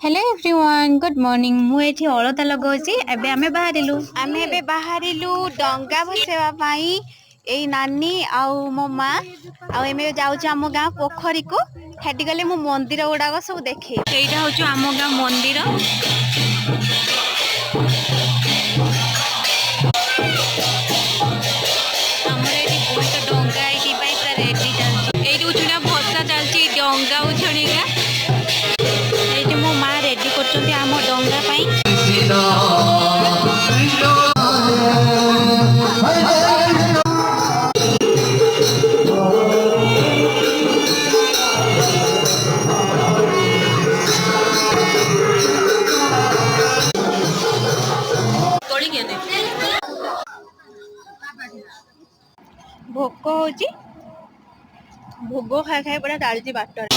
hello everyone good morning मुझे अलता लगाऊँ एबे आमे बाहरिलु आमे एबे बाहरिलु डंगा भसेवा पाई एई नानी आउ मो माँ आउ एमे जाउछु आम गाँ पोखरी को हेटी गले मु मंदिर गुड़ाक सब देखे एटा होछु आम गाँ मंदिर हमर एटी बहुत डंगा एटी पाई पूरा रेडी चलची एटी उछुना भसा चलची डंगा उछुणीगा एटी मो माँ रेडी करचंती आम डंगा पाई भोक होची भोग खाई खाई पूरा डालची बाटर